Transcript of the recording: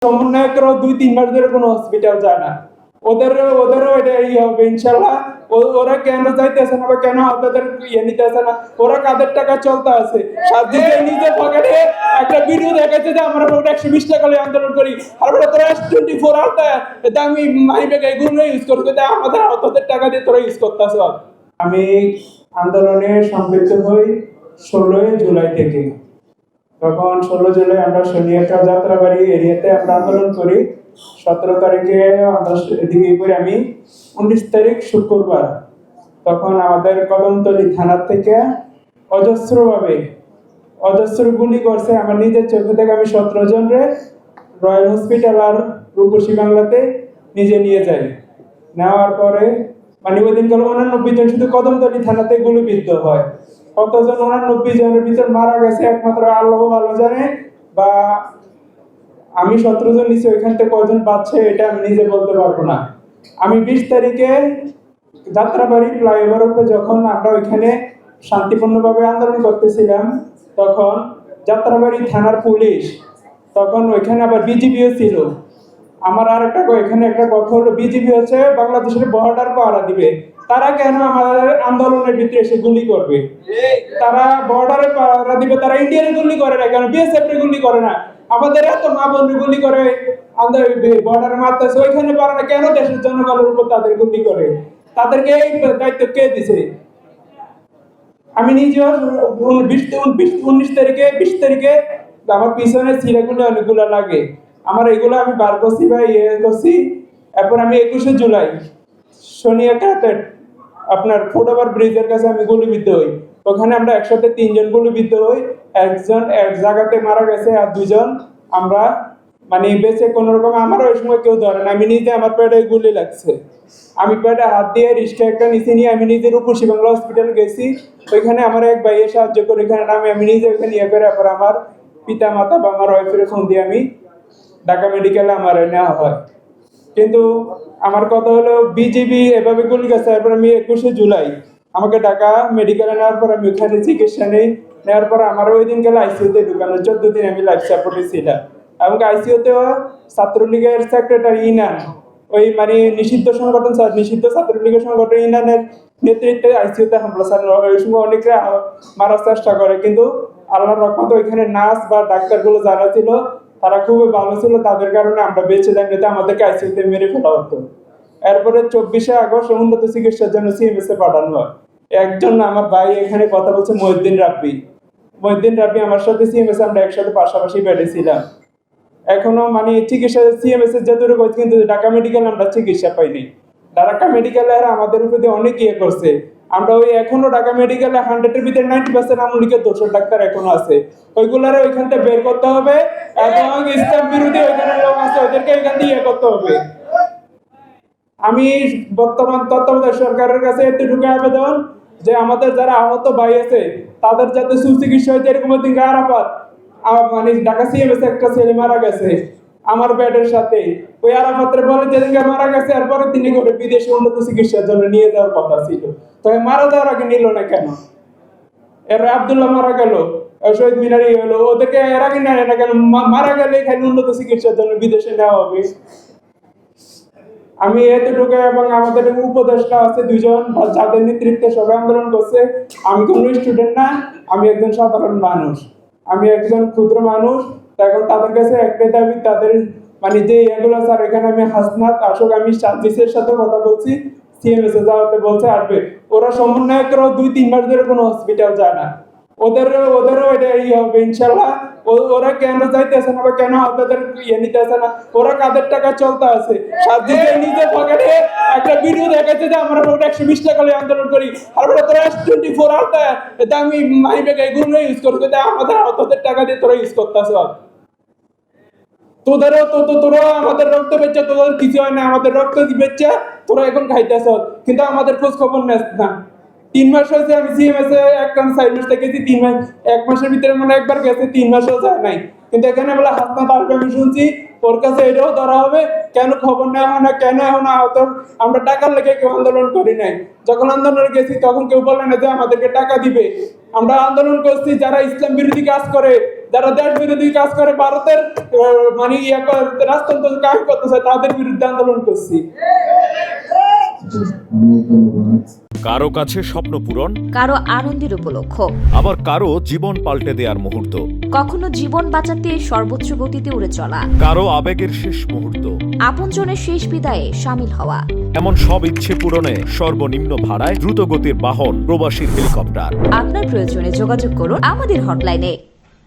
সমন্বয়করাও 2-3 মাস ধরে কোনো হসপিটাল যায় না। ওদেরও এটা হবে ইনশাল্লাহ। ওরা কেন যাইতেছে না বা কেন ওদের নিতেছে না? ওরা কাদের টাকা চলতে আছে? সাজিদে নিজের পকেটে একটা ভিডিও দেখাচ্ছে যে আমরা পকেটে 120 টাকা নিয়ে আন্দোলন করি, আর ওরা তোরা 24 আওতা দামি মানি ব্যাগ এগুলো ইউজ করতে, আমাদের আওতাদের টাকা দিয়ে তোরা ইউজ করতেছ। আমি আন্দোলনে সম্পৃক্ত হই 16 জুলাই থেকে। তখন 16 জুলাই আমরা শনিয়াকা যাত্রাবাড়ি এরিয়াতে আমরা আন্দোলন করি। 17 তারিখে আমরা এদিকে করে আমি 19 তারিখ শুক্রবার তখন আমাদের কদমতলী থানা থেকে অজস্র গুলি করছে। আমার নিজের চোখে থেকে আমি 17 জনরে রয়্যাল হসপিটাল আর রূপসী বাংলাতে নিজে নিয়ে যাই। নেওয়ার পরে মানে ওই দিন গেল 89 জন শুধু কদমতলী থানাতে গুলিবিদ্ধ হয়। কতজন 89 জনের ভিতর মারা গেছে একমাত্র আল্লাহ ভালো জানে, বা আমি 17 জন নিচে ওইখান থেকে কয়জন বাঁচছে এটা আমি নিজে বলতে পারবো না। আমি 20 তারিখে যাত্রাবাড়ি ফ্লাইওভার উপরে যখন আমরা ওইখানে শান্তিপূর্ণভাবে আন্দোলন করতেছিলাম, তখন যাত্রাবাড়ি থানার পুলিশ, তখন ওইখানে আবার বিজিবিও ছিল। আমার আর এখানে একটা কথা হলো, বিজিবি হচ্ছে বাংলাদেশের বর্ডার পাহারা দিবে। তারা কেন আমাদের আন্দোলনের ভিতরে এসে গুলি করবে? তারা বর্ডারে পাহারা দিবে, তারা ইন্ডিয়ানে গুলি করে না কেন? বিএসএফ এর গুলি করে না? আমাদের এত মা বোনের গুলি করে বর্ডারে মারতেছে, ওইখানে পারে না কেন? দেশের জনগণের উপর তাদের গুলি করে। তাদেরকে এই দায়িত্ব কে দিছে? আমি নিজেও 19 তারিখে 20 তারিখে আমার পিছনে ছিঁড়েগুলো অনেকগুলো লাগে, আমার এগুলো আমি বার করছি বা করছি। এরপর আমি 21 জুলাই শনিয়াকাতে আপনার ফুটওভার ব্রিজের কাছে আমি গুলিবিদ্ধ হই। ওখানে আমরা একসাথে 3 জন গুলিবিদ্ধ হই। একজন এক জায়গাতে মারা গেছে আর 2 জন আমরা মানে বেঁচে কোন রকম। আমার ওই সময় কেউ ধরে না, আমি নিজে আমার পেটে গুলি লাগছে, আমি পেটে হাত দিয়ে রিস্কা একটা নিচে নিয়ে আমি নিজে রূপসী বাংলা হসপিটাল গেছি। ওইখানে আমার এক ভাইয়ের সাহায্য করে ওইখানে আমি নিজে ওইখানে ইয়ে করে পর আমার পিতা মাতা বা আমার ওয়াইফের ফোন দিয়ে আমি ঢাকা মেডিকেলে আমার নেওয়া হয়। কিন্তু আমার কথা হলো বিজিবি এভাবে গুলি গেছে। এরপর আমি 21 জুলাই আমাকে ঢাকা মেডিকেলে নেওয়ার পর আমি ওখানে চিকিৎসা নেওয়ার পর আমার ওই দিন গেলে আইসিইউতে ঢুকানো, 14 দিন আমি লাইফ সাপোর্টে ছিলাম। এবং আইসিইউতেও ছাত্রলীগের সেক্রেটারি ইনান, ওই মানে নিষিদ্ধ ছাত্রলীগের সংগঠন ইনানের নেতৃত্বে আইসিইউতে হামলা চালানো হয়। ওই সময় অনেকে মারার চেষ্টা করে, কিন্তু আল্লাহর রহমতে ওইখানে নার্স বা ডাক্তারগুলো যারা ছিল তারা খুবই ভালো ছিল, তাদের কারণে আমরা বেঁচে যাই, নিতে আমাদেরকে আইসিইউতে মেরে ফেলা হতো। এরপরে 24 আগস্ট উন্নত চিকিৎসার জন্য সিএমএস এ পাঠানো হয়। একজন আমার ভাই এখানে কথা বলছে, মহিউদ্দিন রাব্বি আমার সাথে সিএমএস আমরা একসাথে পাশাপাশি বেড়েছিলাম। এখনো মানে চিকিৎসা সিএমএস এর যতটুকু, কিন্তু ঢাকা মেডিকেল আমরা চিকিৎসা পাইনি। ঢাকা মেডিকেলে আমাদের উপরে অনেক ইয়ে করছে। আমরা ওই এখনো ঢাকা মেডিকেলে 100 এর ভিতরে 90% আমলিকের দোষর ডাক্তার এখনো আছে। ওইগুলারে ওইখান থেকে বের করতে হবে, এবং ইসলাম বিরোধী ওইখানে লোক আছে ওদেরকে ওইখান থেকে ইয়ে করতে হবে। আমি বর্তমান তত্ত্বাবধায়ক সরকারের কাছে এতটুকু আবেদন যে আমাদের যারা আহত ভাই আছে তাদের যাতে সুচিকিৎসা হয়েছে। এরকম দিন আরাফাত মানে ঢাকা সিএমএস একটা ছেলে মারা গেছে আমার বেডের সাথে, ওই আরাফাতের বলে যেদিনকে মারা গেছে এরপরে তিনি করে বিদেশে উন্নত চিকিৎসার জন্য নিয়ে যাওয়ার কথা ছিল, তবে মারা যাওয়ার আগে নিল না কেন? এর আব্দুল্লাহ মারা গেল, শহীদ মিনারি হলো, ওদেরকে এর আগে নেয় না কেন? মারা গেলে এখানে উন্নত চিকিৎসার জন্য বিদেশে নেওয়া হবে। আমি এতটুকু, এবং আমাদের উপদেষ্টা আছে 2 জন যাদের নেতৃত্বে সবাই আন্দোলন করছে। আমি কোনো স্টুডেন্ট না, আমি একজন সাধারণ মানুষ, আমি একজন ক্ষুদ্র মানুষ। এখন তাদের কাছে একটাই দাবি, তাদের মানে যে এগুলো স্যার এখানে আমি হাসনাত আসলে আমি সার্ভিসের সাথে কথা বলছি, সিএমএস এ যাওয়াতে বলছে আসবে। ওরা সমন্বয়করাও 2-3 মাস ধরে কোনো হসপিটাল যায় না। ওদেরও এটা হবে ইনশাল্লাহ। ওরা কেন যাইতেছে না বা কেন ওদের নিতেছে না? ওরা কাদের টাকা চলতে আছে? সাজিদে নিজের পকেটে একটা ভিডিও দেখাচ্ছে যে আমরা পকেটে 120 টাকা নিয়ে আন্দোলন করি, আর ওরা তোরা 24 আওতা দামি মানি ব্যাগ এগুলো ইউজ করতে, আমাদের আওতাদের টাকা দিয়ে তোরা ইউজ করতেছ। তোরা আমাদের রক্ত বেচে, তোদের কিছু হয় না, আমাদের রক্ত বেচে তোরা এখন খাইতেছ, কিন্তু আমাদের খোঁজ খবর নেস না। 3 মাস হয়েছে আমি সিএমএস এ একটা 4 মাস থেকে 3 মাস, 1 মাসের ভিতরে মানে একবার গেছে, 3 মাসও যায় নাই। কিন্তু এখানে বলে হাসনাত আসবে, আমি শুনছি ওর কাছে এটাও ধরা হবে। কেন খবর নেওয়া হয় না? কেন এখন আহত? আমরা টাকার লেগে কেউ আন্দোলন করি নাই। যখন আন্দোলনে গেছি তখন কেউ বলে না যে আমাদেরকে টাকা দিবে। আমরা আন্দোলন করছি যারা ইসলাম বিরোধী কাজ করে যারা দেশ বিরোধী কাজ করে, ভারতের মানে রাজতন্ত্র কায়েম করতে চায়, তাদের বিরুদ্ধে আন্দোলন করছি। কারো কাছে স্বপ্ন পূরণ, কারো আনন্দের উপলক্ষ, আবার কারো জীবন পাল্টে দেওয়ার মুহূর্ত, কখনো জীবন বাঁচাতে সর্বোচ্চ গতিতে উড়ে চলা, কারো আবেগের শেষ মুহূর্ত, আপনজনের শেষ বিদায়ে শামিল হওয়া। এমন সব ইচ্ছে পূরণে সর্বনিম্ন ভাড়ায় দ্রুতগতির বাহন প্রবাসীর হেলিকপ্টার। আপনার প্রয়োজনে যোগাযোগ করুন আমাদের হটলাইনে।